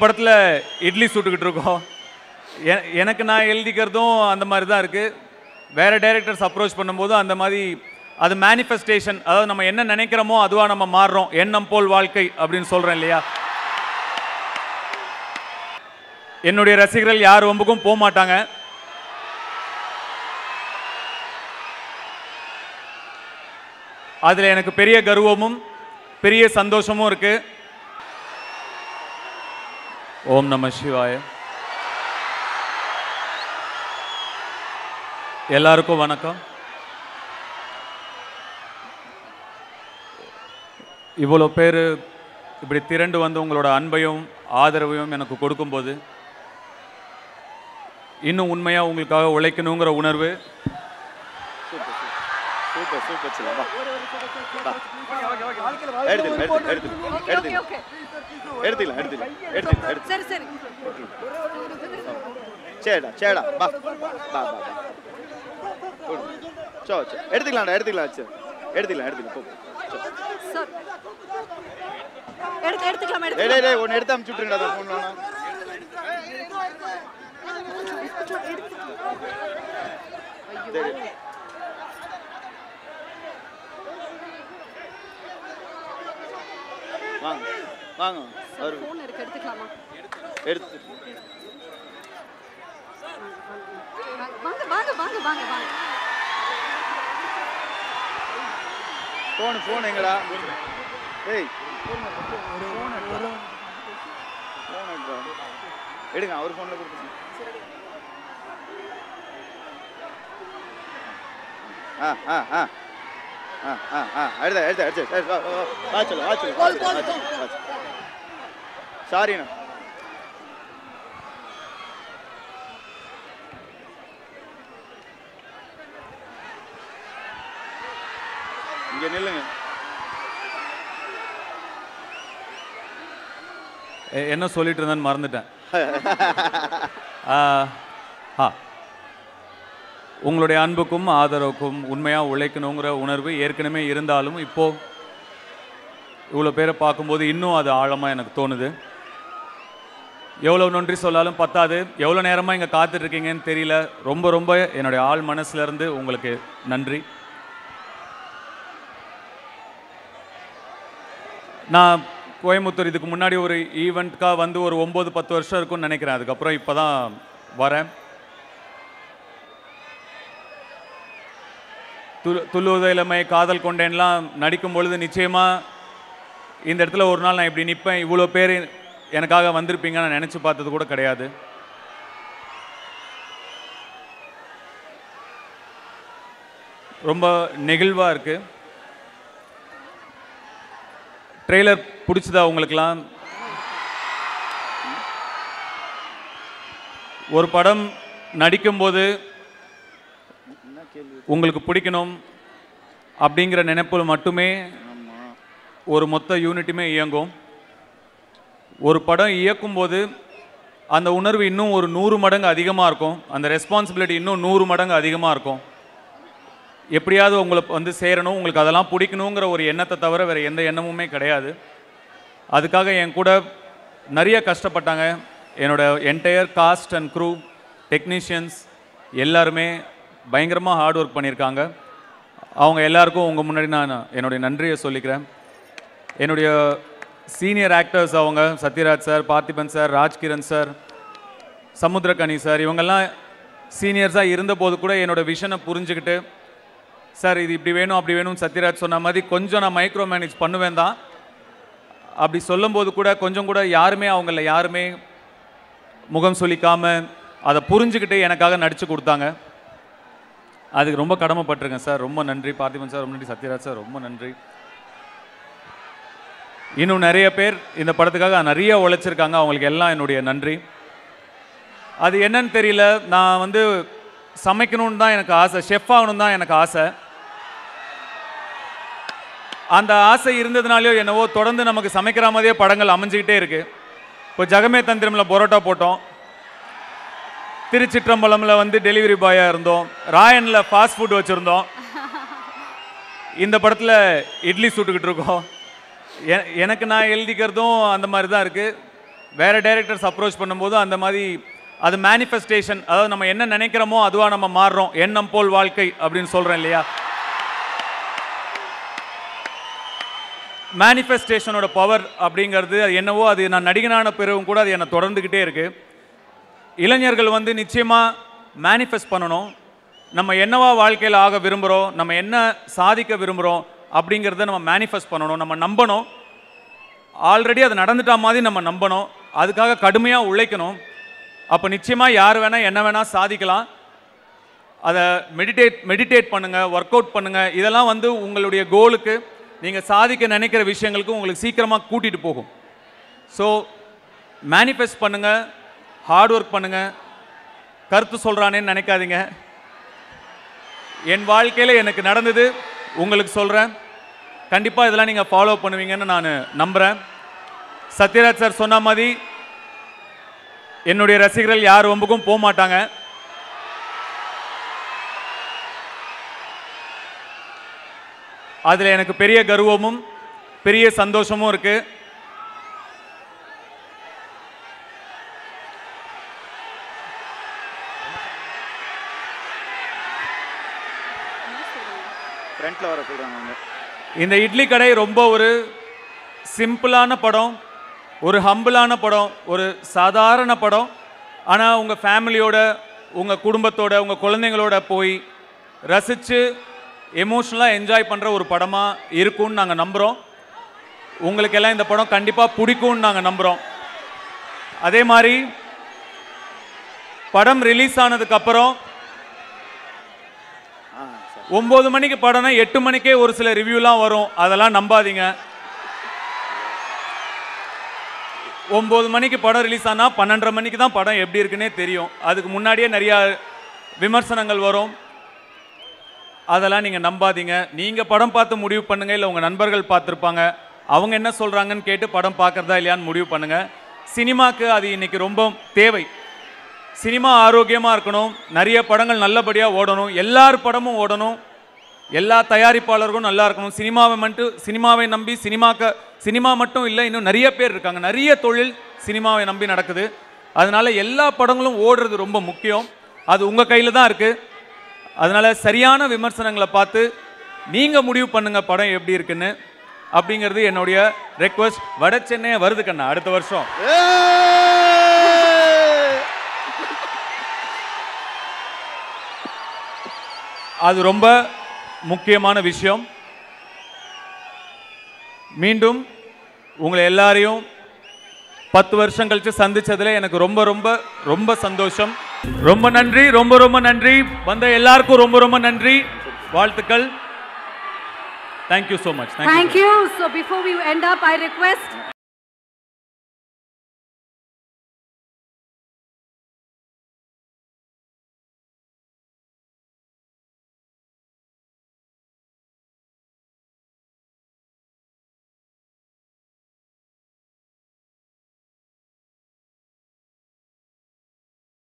படத்தில் இட்லி சுட்டுக்கிட்டு இருக்கோம். எனக்கு நான் எழுதிக்கிறதும் அந்த மாதிரி தான் இருக்குது. வேறு டைரக்டர்ஸ் அப்ரோச் பண்ணும்போது அந்த மாதிரி அது மேனிஃபெஸ்டேஷன், அதாவது நம்ம என்ன நினைக்கிறோமோ அதுவாக நம்ம மாறுறோம். எண்ணம் போல் வாழ்க்கை அப்படின்னு சொல்கிறேன் இல்லையா. என்னுடைய ரசிகர்கள் யார் வம்புக்கும் போக மாட்டாங்க. அதில் எனக்கு பெரிய கர்வமும் பெரிய சந்தோஷமும் இருக்குது. ஓம் நம சிவாய. எல்லாருக்கும் வணக்கம். இவ்வளோ பேர் இப்படி திரண்டு வந்து உங்களோட அன்பையும் ஆதரவையும் எனக்கு கொடுக்கும்போது இன்னும் உண்மையாக உங்களுக்காக உழைக்கணுங்கிற உணர்வு வாங்க அவர் ஃபோன் இருக்கு, எடுத்துக்கலாமா? எடுத்து வாங்க வாங்க வாங்க வாங்க வாங்க. ஃபோன் எங்கடா? ஏய் எடுங்க, அவர் ஃபோன்ல கொடுத்துருங்க. சாரிண்ணா. இங்க நில்லுங்க. என்ன சொல்லிட்டு இருந்தேன்னு மறந்துட்டேன். உங்களுடைய அன்புக்கும் ஆதரவுக்கும் உண்மையாக உழைக்கணுங்கிற உணர்வு ஏற்கனவே இருந்தாலும் இப்போது இவ்வளோ பேரை பார்க்கும்போது இன்னும் அது ஆழமாக எனக்கு தோணுது. எவ்வளோ நன்றி சொல்லாலும் பத்தாது. எவ்வளோ நேரமாக இங்கே காத்துட்ருக்கீங்கன்னு தெரியல. ரொம்ப ரொம்ப என்னுடைய ஆள் மனசுலேருந்து உங்களுக்கு நன்றி. நான் கோயம்புத்தூர் இதுக்கு முன்னாடி ஒரு ஈவெண்ட்காக வந்து ஒரு 9-10 வருஷம் இருக்கும்னு நினைக்கிறேன். அதுக்கப்புறம் இப்போ தான் வரேன். துள்ளுவத இளமை, காதல் கொண்டேன்லாம் நடிக்கும் பொழுது நிச்சயமாக இந்த இடத்துல ஒரு நாள் நான் இப்படி நிற்பேன், இவ்வளோ பேர் எனக்காக வந்திருப்பீங்க நான் நினச்சி பார்த்தது கூட கிடையாது. ரொம்ப நெகிழ்வாக இருக்குது. ட்ரெய்லர் பிடிச்சதா உங்களுக்கெல்லாம்? ஒரு படம் நடிக்கும்போது உங்களுக்கு பிடிக்கணும் அப்படிங்கிற நினைப்பில் மட்டுமே ஒரு மொத்த யூனிட்டுமே இயங்கும். ஒரு படம் இயக்கும்போது அந்த உணர்வு இன்னும் ஒரு 100 மடங்கு அதிகமாக இருக்கும். அந்த ரெஸ்பான்சிபிலிட்டி இன்னும் 100 மடங்கு அதிகமாக இருக்கும். எப்படியாவது உங்களுக்கு வந்து சேரணும், உங்களுக்கு அதெல்லாம் பிடிக்கணுங்கிற ஒரு எண்ணத்தை தவிர வேறு எந்த எண்ணமுமே கிடையாது. அதுக்காக என் கூட நிறைய கஷ்டப்பட்டாங்க. என்னோடய entire cast and crew, technicians எல்லாருமே பயங்கரமாக ஹார்ட் ஒர்க் பண்ணியிருக்காங்க. அவங்க எல்லாருக்கும் உங்கள் முன்னாடி நான் என்னுடைய நன்றியை சொல்லிக்கிறேன். என்னுடைய சீனியர் ஆக்டர்ஸ் அவங்க Sathyaraj sir, Parthiban sir, Rajkiran sir, Samuthirakani sir, இவங்கெல்லாம் சீனியர்ஸாக இருந்தபோது கூட என்னோடய விஷனை புரிஞ்சுக்கிட்டு, சார் இது இப்படி வேணும் அப்படி வேணும் சத்யராஜ் சொன்ன மாதிரி கொஞ்சம் நான் மைக்ரோ மேனேஜ் பண்ணுவேன் தான். அப்படி சொல்லும்போது கூட கொஞ்சம் கூட யாருமே யாருமே முகம் சொல்லிக்காமல் அதை புரிஞ்சுக்கிட்டு எனக்காக நடித்து கொடுத்தாங்க. அதுக்கு ரொம்ப கடமைப்பட்டிருக்கேன் சார். ரொம்ப நன்றி பார்த்திபன் சார், ரொம்ப நன்றி சத்யராஜ் சார், ரொம்ப நன்றி. இன்னும் நிறைய பேர் இந்த படத்துக்காக நிறைய உழைச்சிருக்காங்க. அவங்களுக்கு எல்லாம் என்னுடைய நன்றி. அது என்னன்னு தெரியல, நான் வந்து சமைக்கணும்னு தான் எனக்கு ஆசை, ஷெஃப் ஆகணும் தான் எனக்கு ஆசை. அந்த ஆசை இருந்ததுனாலையோ என்னவோ தொடர்ந்து நமக்கு சமைக்கிற மாதிரியே படங்கள் அமைஞ்சிக்கிட்டே இருக்குது. இப்போ ஜகமே தந்திரமில் பரோட்டா போட்டோம், திருச்சிற்றம்பலமில் வந்து டெலிவரி பாயாக இருந்தோம், ராயனில் ஃபாஸ்ட் ஃபுட் வச்சுருந்தோம், இந்த படத்தில் இட்லி சுட்டுக்கிட்டு இருக்கோம். எனக்கு நான் எழுதிக்கிறதும் அந்த மாதிரி தான் இருக்குது. வேறு டைரக்டர்ஸ் அப்ரோச் பண்ணும்போது அந்த மாதிரி அது மேனிஃபெஸ்டேஷன், அதாவது நம்ம என்ன நினைக்கிறோமோ அதுவாக நம்ம மாறுறோம், எண்ணம் போல் வாழ்க்கை அப்படின்னு சொல்கிறேன் இல்லையா. மேனிஃபெஸ்டேஷனோட பவர் அப்படிங்கிறது அது என்னவோ, அது நான் நடிகனான பிறகும் கூட அது என்னை தொடர்ந்துக்கிட்டே இருக்குது. இளைஞர்கள் வந்து நிச்சயமாக மேனிஃபெஸ்ட் பண்ணணும். நம்ம என்னவா வாழ்க்கையில் ஆக விரும்புகிறோம், நம்ம என்ன சாதிக்க விரும்புகிறோம் அப்படிங்கிறத நம்ம மேனிஃபெஸ்ட் பண்ணணும், நம்ம நம்பணும். ஆல்ரெடி அது நடந்துட்டா மாதிரி நம்ம நம்பணும், அதுக்காக கடுமையாக உழைக்கணும். அப்போ நிச்சயமாக யார் வேணால் என்ன வேணால் சாதிக்கலாம். அதை மெடிடேட் பண்ணுங்கள், ஒர்க் அவுட் பண்ணுங்கள். இதெல்லாம் வந்து உங்களுடைய கோலுக்கு, நீங்கள் சாதிக்க நினைக்கிற விஷயங்களுக்கு உங்களுக்கு சீக்கிரமாக கூட்டிகிட்டு போகும். ஸோ மேனிஃபெஸ்ட் பண்ணுங்கள், ஹார்ட் ஒர்க் பண்ணுங்கள். கருத்து சொல்கிறானேன்னு நினைக்காதீங்க. என் வாழ்க்கையில் எனக்கு நடந்தது உங்களுக்கு சொல்கிறேன். கண்டிப்பாக இதெல்லாம் நீங்கள் ஃபாலோ பண்ணுவீங்கன்னு நான் நம்புகிறேன். சத்யராஜ் சார் சொன்ன மாதிரி என்னுடைய ரசிகர்கள் யார் வம்புக்கும் போக மாட்டாங்க. அதில் எனக்கு பெரிய கர்வமும் பெரிய சந்தோஷமும் இருக்குது. ஃப்ரண்ட்ல வர சொல்றாங்க அவங்க. இந்த இட்லி கடை ரொம்ப ஒரு சிம்பிளான படம், ஒரு ஹம்பிளான படம், ஒரு சாதாரண படம். ஆனால் உங்கள் ஃபேமிலியோட, உங்கள் குடும்பத்தோட, உங்கள் குழந்தைங்களோட போய் ரசித்து எமோஷ்னலாக என்ஜாய் பண்ணுற ஒரு படமாக இருக்கும்னு நாங்கள் நம்புகிறோம். உங்களுக்கெல்லாம் இந்த படம் கண்டிப்பாக பிடிக்கும்னு நாங்கள் நம்புகிறோம். அதே மாதிரி படம் ரிலீஸ் ஆனதுக்கப்புறம் 9 மணிக்கு படம்னா 8 மணிக்கே ஒரு சில ரிவ்யூலாம் வரும். அதெல்லாம் நம்பாதீங்க. 9 மணிக்கு படம் ரிலீஸ் ஆனால் 12:30 மணிக்கு தான் படம் எப்படி இருக்குன்னே தெரியும். அதுக்கு முன்னாடியே நிறையா விமர்சனங்கள் வரும். அதெல்லாம் நீங்கள் நம்பாதீங்க. நீங்கள் படம் பார்த்து முடிவு பண்ணுங்கள், இல்லை உங்கள் நண்பர்கள் பார்த்துருப்பாங்க, அவங்க என்ன சொல்கிறாங்கன்னு கேட்டு படம் பார்க்குறதா இல்லையான்னு முடிவு பண்ணுங்கள். சினிமாவுக்கு அது இன்றைக்கி ரொம்ப தேவை. சினிமா ஆரோக்கியமாக இருக்கணும், நிறைய படங்கள் நல்லபடியாக ஓடணும், எல்லார் படமும் ஓடணும், எல்லா தயாரிப்பாளர்களும் நல்லா இருக்கணும். சினிமாவை நம்பி சினிமா மட்டும் இல்லை, இன்னும் நிறைய பேர் இருக்காங்க, நிறைய தொழில் சினிமாவை நம்பி நடக்குது. அதனால் எல்லா படங்களும் ஓடுறது ரொம்ப முக்கியம். அது உங்கள் கையில் தான் இருக்குது. அதனால் சரியான விமர்சனங்களை பார்த்து நீங்கள் முடிவு பண்ணுங்கள் படம் எப்படி இருக்குன்னு. அப்படிங்கிறது என்னுடைய ரெக்வஸ்ட். வட சென்னையை வருது கண்ணா அடுத்த வருஷம். அது ரொம்ப முக்கியமான விஷயம். மீண்டும் உங்களை எல்லாரையும் 10 வருஷம் கழிச்சு சந்திச்சதுல எனக்கு ரொம்ப ரொம்ப ரொம்ப சந்தோஷம். ரொம்ப நன்றி, ரொம்ப நன்றி. வந்த எல்லாருக்கும் ரொம்ப நன்றி, வாழ்த்துக்கள். Thank you so much. Thank you. So before we end up, I request